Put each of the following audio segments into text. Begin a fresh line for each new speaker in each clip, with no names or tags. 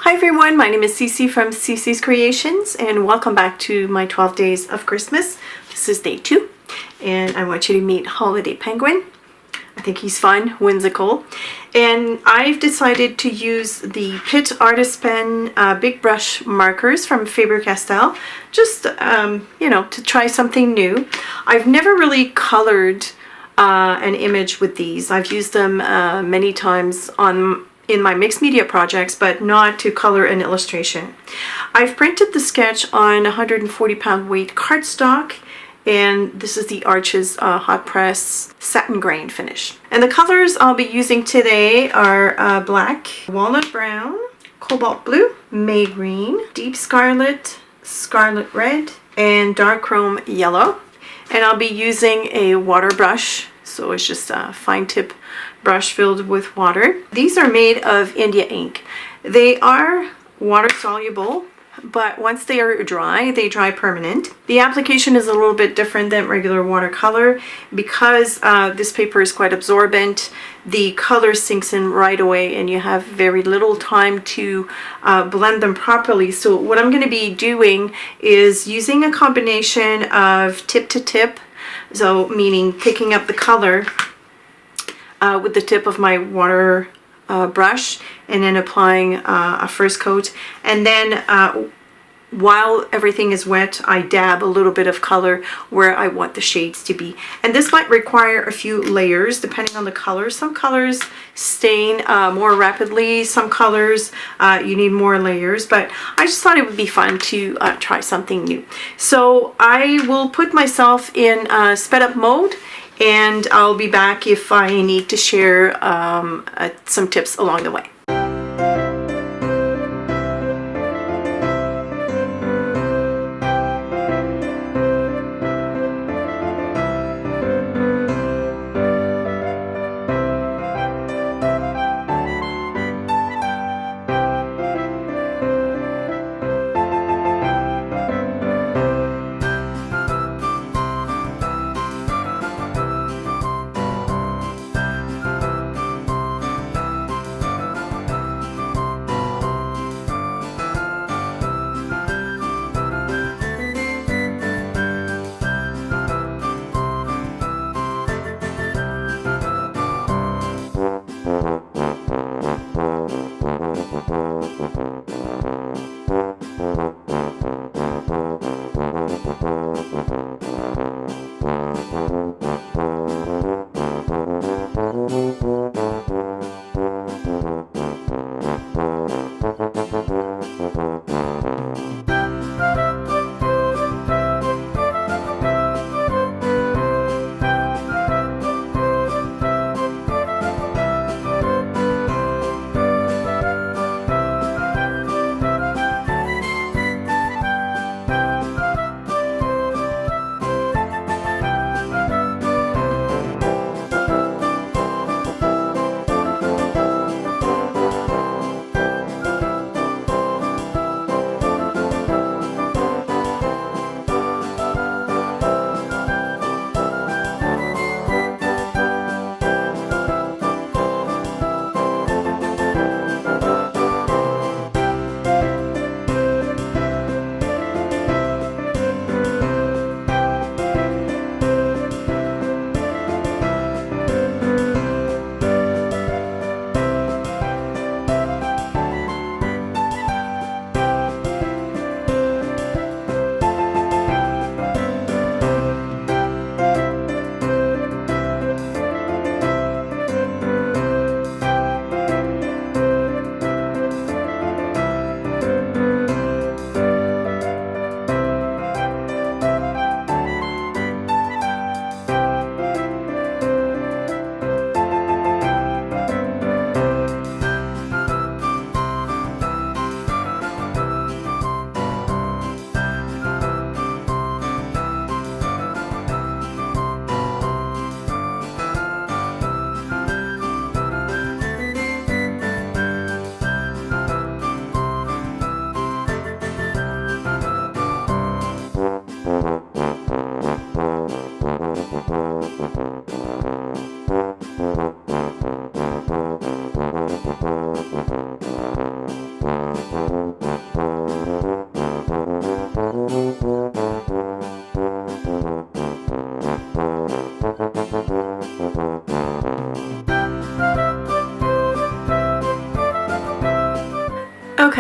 Hi everyone, my name is CeeCee from CeeCee's Creations and welcome back to my 12 days of Christmas. This is day 2 and I want you to meet Holiday Penguin. I think he's fun, whimsical, and I've decided to use the PITT Artist Pen Big Brush markers from Faber-Castell, just to try something new. I've never really colored an image with these. I've used them many times in my mixed media projects, but not to color an illustration. I've printed the sketch on 140-pound weight cardstock, and this is the Arches hot press satin grain finish. And the colors I'll be using today are black, walnut brown, cobalt blue, May green, deep scarlet, scarlet red, and dark chrome yellow. And I'll be using a water brush, so it's just a fine tip brush filled with water. These are made of India ink. They are water soluble, but once they are dry, they dry permanent. The application is a little bit different than regular watercolor because this paper is quite absorbent. The color sinks in right away and you have very little time to blend them properly. So what I'm going to be doing is using a combination of tip to tip, so meaning picking up the color with the tip of my water brush and then applying a first coat, and then while everything is wet I dab a little bit of color where I want the shades to be. And this might require a few layers depending on the color. Some colors stain more rapidly, some colors you need more layers, but I just thought it would be fun to try something new. So I will put myself in sped up mode and I'll be back if I need to share some tips along the way.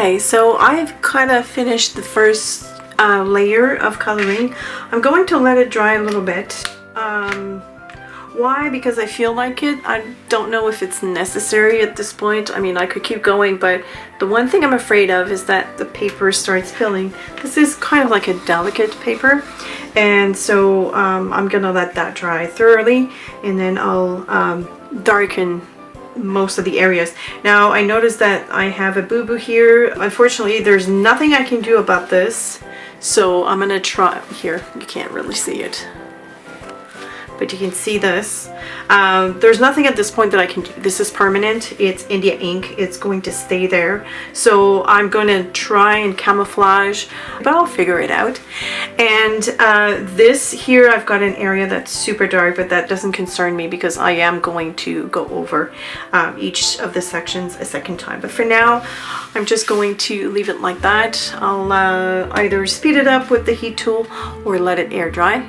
Okay, so I've kind of finished the first layer of coloring. I'm going to let it dry a little bit. Why? Because I feel like it. I don't know if it's necessary at this point. I mean, I could keep going, but the one thing I'm afraid of is that the paper starts peeling. This is kind of like a delicate paper, and so I'm gonna let that dry thoroughly, and then I'll darken most of the areas. Now I noticed that I have a boo-boo here. Unfortunately, there's nothing I can do about this, so I'm gonna try. Here, you can't really see it, but you can see this. There's nothing at this point that I can do. This is permanent. It's India ink. It's going to stay there. So I'm going to try and camouflage, but I'll figure it out. And this here, I've got an area that's super dark, but that doesn't concern me because I am going to go over each of the sections a second time. But for now, I'm just going to leave it like that. I'll either speed it up with the heat tool or let it air dry.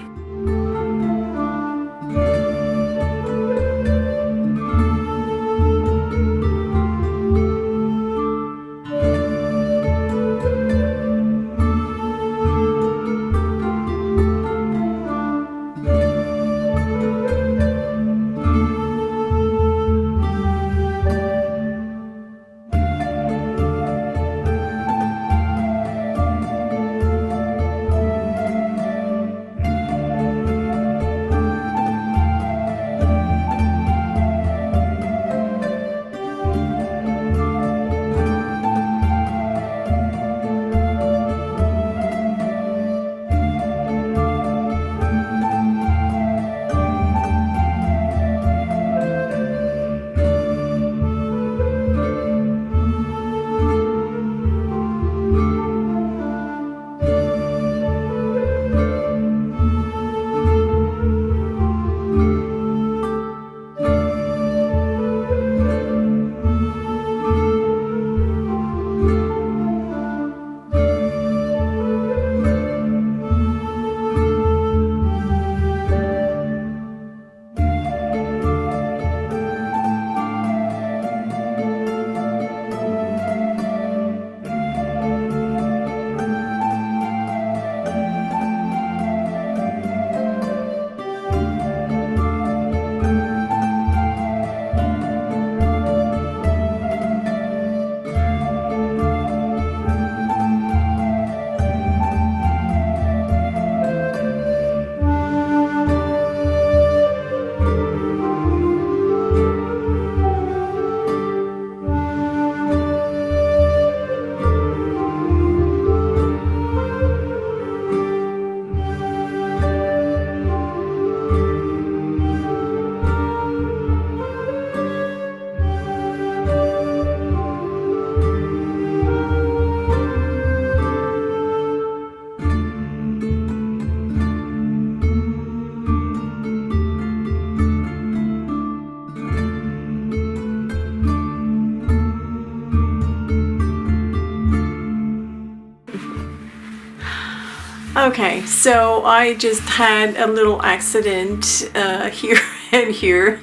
Okay, so I just had a little accident here and here.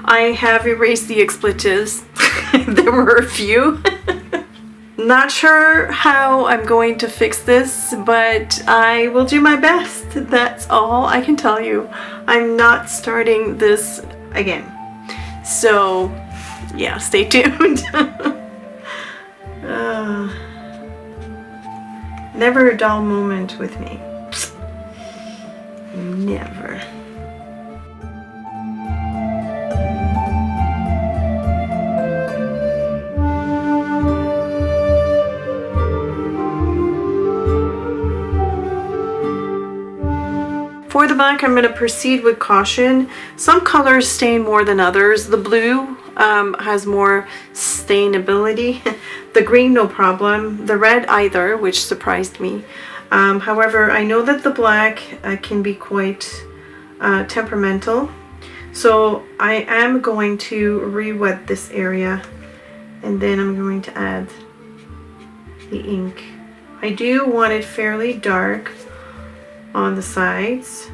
I have erased the expletives. There were a few. Not sure how I'm going to fix this, but I will do my best. That's all I can tell you. I'm not starting this again. So, yeah, stay tuned. Never a dull moment with me. Never. For the back, I'm going to proceed with caution. Some colors stain more than others. The blue has more stainability. The green, no problem. The red, either, which surprised me. However, I know that the black can be quite temperamental. So I am going to re-wet this area, and then I'm going to add the ink. I do want it fairly dark on the sides.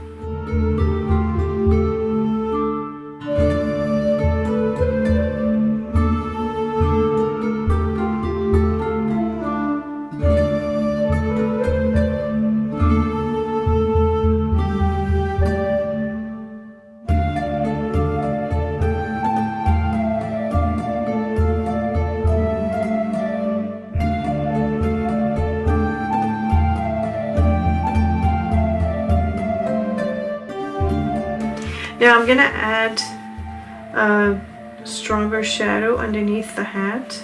Now I'm gonna add a stronger shadow underneath the hat.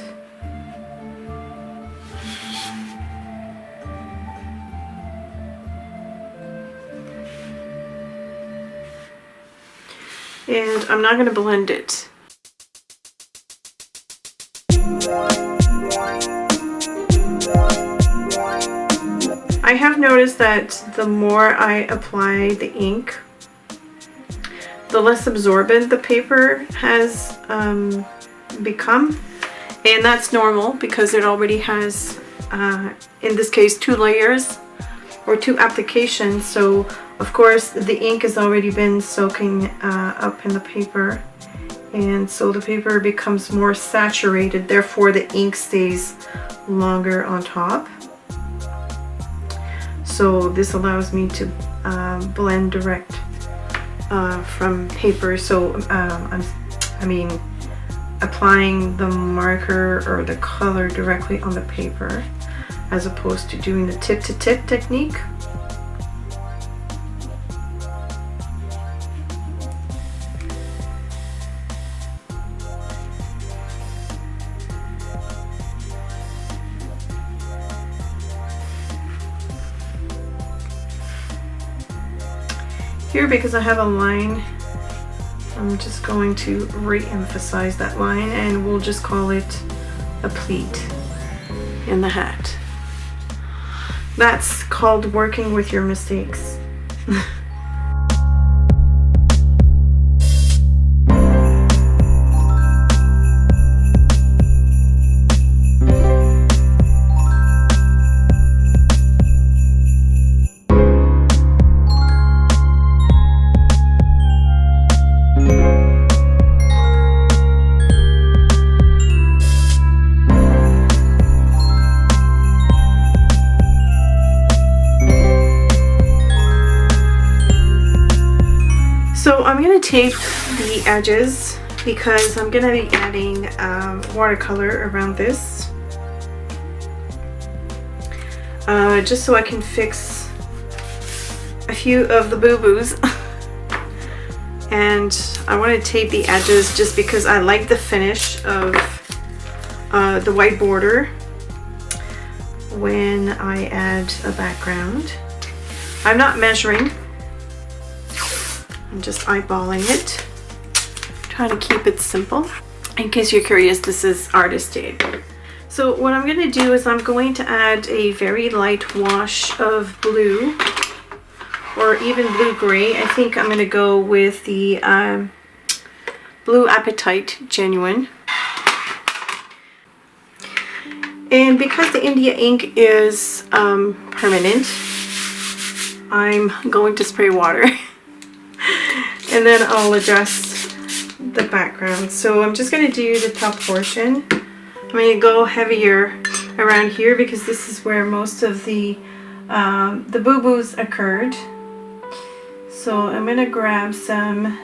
And I'm not gonna blend it. I have noticed that the more I apply the ink, the less absorbent the paper has become, and that's normal because it already has, in this case, 2 layers or 2 applications. So of course the ink has already been soaking up in the paper, and so the paper becomes more saturated, therefore the ink stays longer on top. So this allows me to blend direct from paper. So I mean applying the marker or the color directly on the paper as opposed to doing the tip to tip technique. Here, because I have a line, I'm just going to re-emphasize that line, and we'll just call it a pleat in the hat. That's called working with your mistakes. So I'm going to tape the edges because I'm going to be adding watercolor around this, just so I can fix a few of the boo-boos. And I want to tape the edges just because I like the finish of the white border when I add a background. I'm not measuring. I'm just eyeballing it, trying to keep it simple. In case you're curious, this is artist tape. So what I'm going to do is I'm going to add a very light wash of blue, or even blue-gray. I think I'm going to go with the Blue Appetite Genuine. And because the India ink is permanent, I'm going to spray water. And then I'll adjust the background. So I'm just going to do the top portion. I'm going to go heavier around here because this is where most of the boo-boos occurred. So I'm going to grab some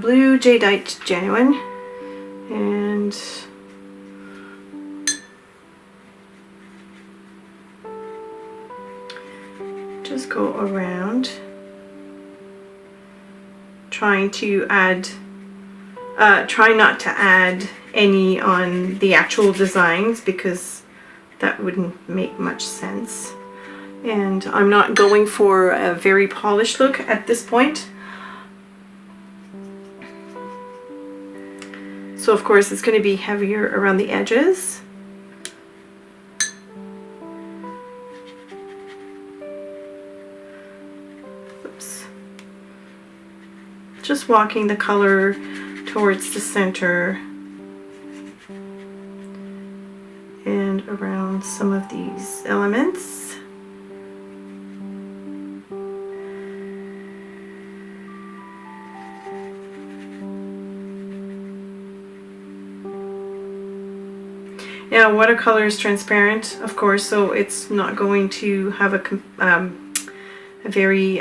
blue Jadeite Genuine and just go around, trying to add, try not to add any on the actual designs because that wouldn't make much sense. And I'm not going for a very polished look at this point. So of course it's going to be heavier around the edges. Oops. Just walking the color towards the center and around some of these elements. Now, watercolor is transparent, of course, so it's not going to have a very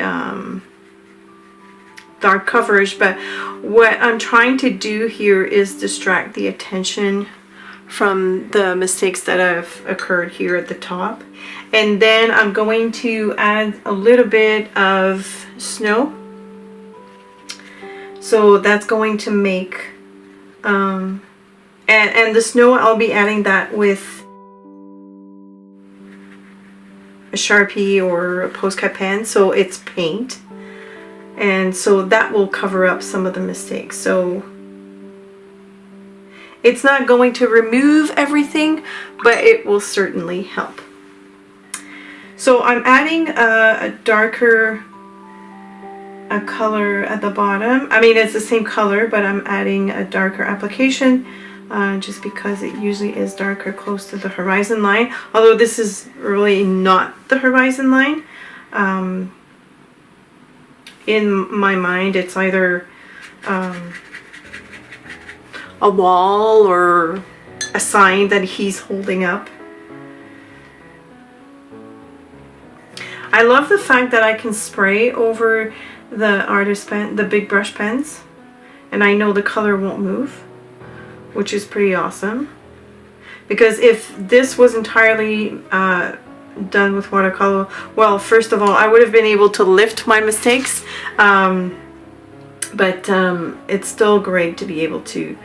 dark coverage, but what I'm trying to do here is distract the attention from the mistakes that have occurred here at the top. And then I'm going to add a little bit of snow. So that's going to make, and the snow, I'll be adding that with a Sharpie or a Posca pen, so it's paint. And so that will cover up some of the mistakes. So it's not going to remove everything, but it will certainly help. So I'm adding a darker color at the bottom. I mean, it's the same color, but I'm adding a darker application just because it usually is darker close to the horizon line. Although this is really not the horizon line. In my mind, it's either a wall or a sign that he's holding up. I love the fact that I can spray over the artist pen, the Big Brush pens, and I know the color won't move, which is pretty awesome. Because if this was entirely done with watercolor, well, first of all, I would have been able to lift my mistakes, but it's still great to be able to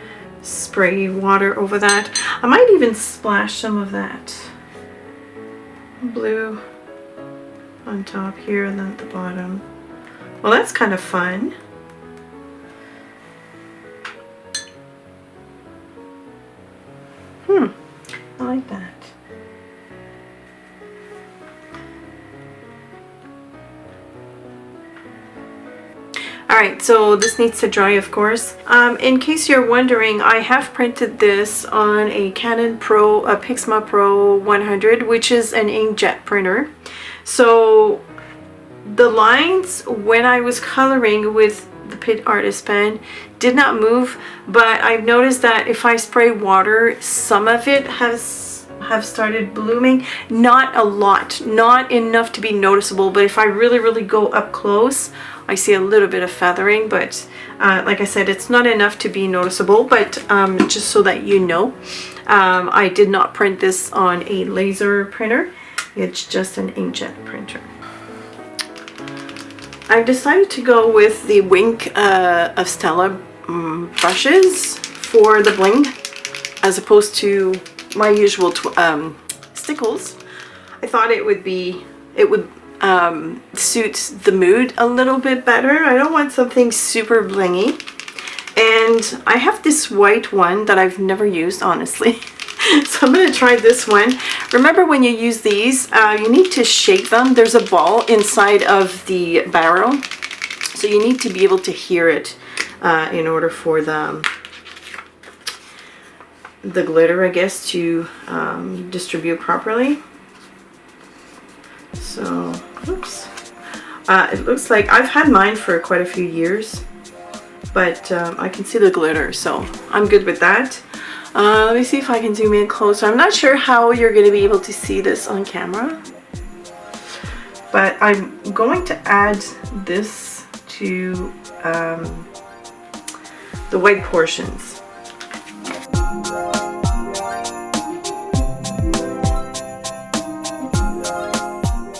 spray water over that. I might even splash some of that blue on top here and then at the bottom. Well, that's kind of fun. I like that. Alright, so this needs to dry, of course. In case you're wondering, I have printed this on a Canon Pro, a Pixma Pro 100, which is an inkjet printer. So the lines when I was coloring with the PITT artist pen did not move, but I've noticed that if I spray water, some of it have started blooming. Not a lot, not enough to be noticeable, but if I really go up close, I see a little bit of feathering, but like I said, it's not enough to be noticeable. But just so that you know, I did not print this on a laser printer. It's just an inkjet printer. I've decided to go with the Wink of Stella brushes for the bling, as opposed to my usual stickles. I thought it would suit the mood a little bit better. I don't want something super blingy. And I have this white one that I've never used, honestly. So I'm going to try this one. Remember, when you use these, you need to shake them. There's a ball inside of the barrel, so you need to be able to hear it in order for the glitter, I guess, to distribute properly. So, oops. It looks like I've had mine for quite a few years, but I can see the glitter, so I'm good with that. Let me see if I can zoom in closer. I'm not sure how you're going to be able to see this on camera, but I'm going to add this to the white portions.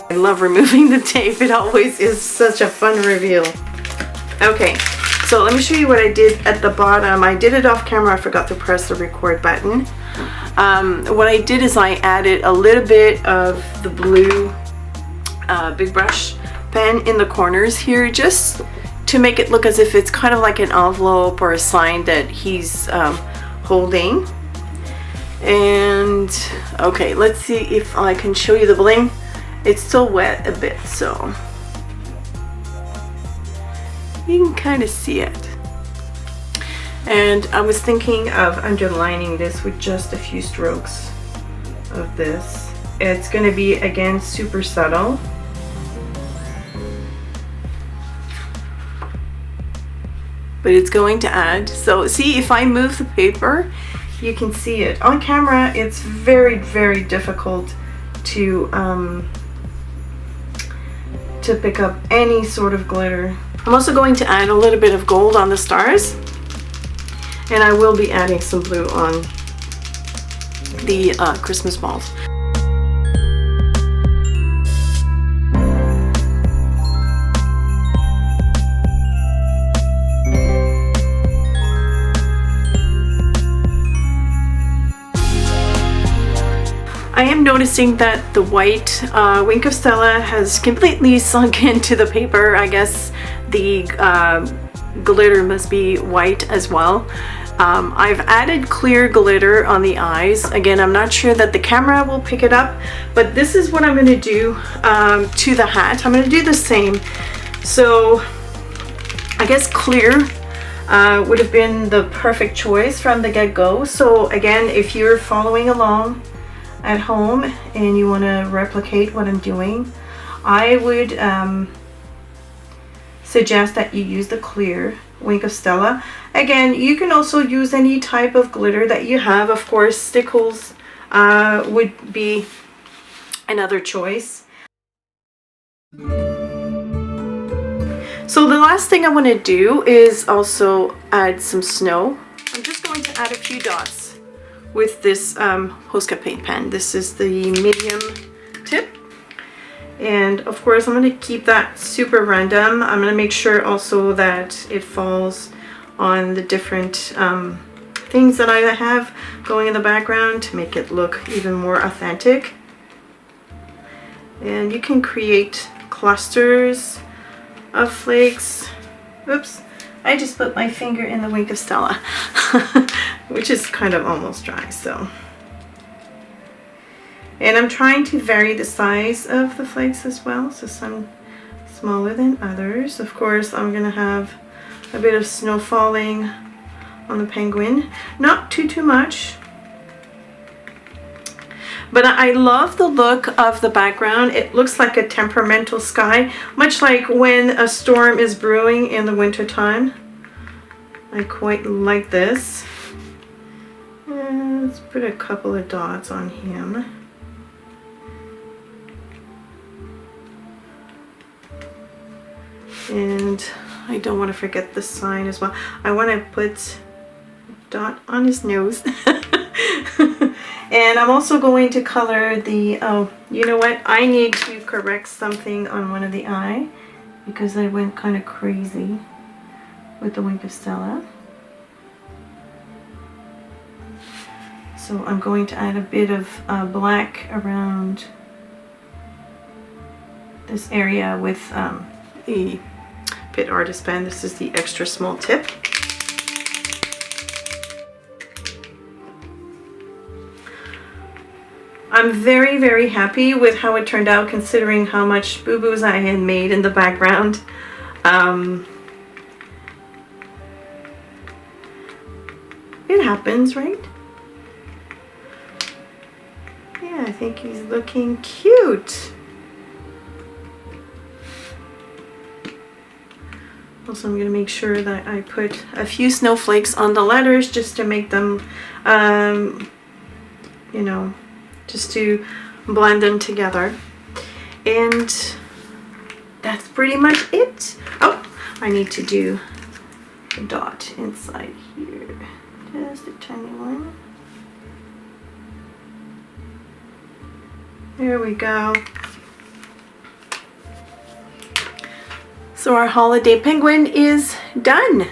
I love removing the tape. It always is such a fun reveal. Okay. So let me show you what I did at the bottom. I did it off camera. I forgot to press the record button. What I did is I added a little bit of the blue Big Brush pen in the corners here, just to make it look as if it's kind of like an envelope or a sign that he's holding. And okay, let's see if I can show you the bling. It's still wet a bit, so you can kind of see it. And I was thinking of underlining this with just a few strokes of this. It's going to be, again, super subtle. But it's going to add. So see, if I move the paper, you can see it. On camera, it's very difficult to pick up any sort of glitter. I'm also going to add a little bit of gold on the stars, and I will be adding some blue on the Christmas balls. I am noticing that the white Wink of Stella has completely sunk into the paper. I guess the glitter must be white as well. I've added clear glitter on the eyes. Again, I'm not sure that the camera will pick it up, but this is what I'm going to do to the hat. I'm going to do the same. So I guess clear would have been the perfect choice from the get-go. So again, if you're following along at home and you want to replicate what I'm doing, I would suggest that you use the clear Wink of Stella. Again, you can also use any type of glitter that you have. Of course, stickles would be another choice. So the last thing I want to do is also add some snow. I'm just going to add a few dots with this Posca paint pen. This is the medium tip. And of course, I'm going to keep that super random. I'm going to make sure also that it falls on the different things that I have going in the background to make it look even more authentic. And you can create clusters of flakes. Oops, I just put my finger in the Wink of Stella, which is kind of almost dry, so. And I'm trying to vary the size of the flakes as well, so some smaller than others. Of course, I'm gonna have a bit of snow falling on the penguin. Not too much. But I love the look of the background. It looks like a temperamental sky, much like when a storm is brewing in the winter time. I quite like this. And let's put a couple of dots on him. And I don't want to forget the sign as well. I want to put a dot on his nose. And I'm also going to color the, oh, you know what? I need to correct something on one of the eye because I went kind of crazy with the Wink of Stella. So I'm going to add a bit of black around this area with the Pitt Artist Pen. This is the extra small tip. I'm very happy with how it turned out, considering how much boo-boos I had made in the background. It happens, right? Yeah, I think he's looking cute. Also, I'm going to make sure that I put a few snowflakes on the letters just to make them, you know, just to blend them together. And that's pretty much it. Oh, I need to do a dot inside here. Just a tiny one. There we go. So our holiday penguin is done.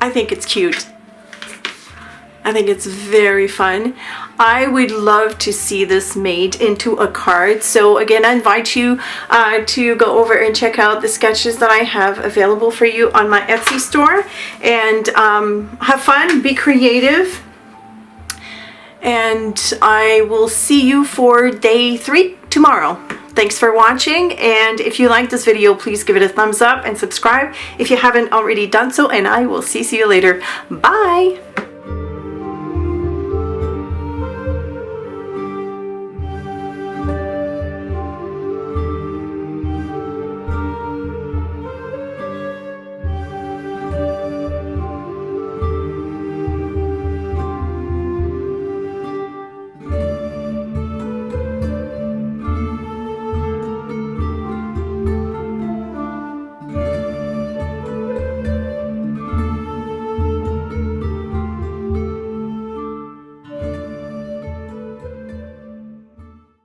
I think it's cute. I think it's very fun. I would love to see this made into a card. So again, I invite you to go over and check out the sketches that I have available for you on my Etsy store. And have fun, be creative. And I will see you for day 3 tomorrow. Thanks for watching, and if you like this video, please give it a thumbs up and subscribe if you haven't already done so, and I will see you later. Bye!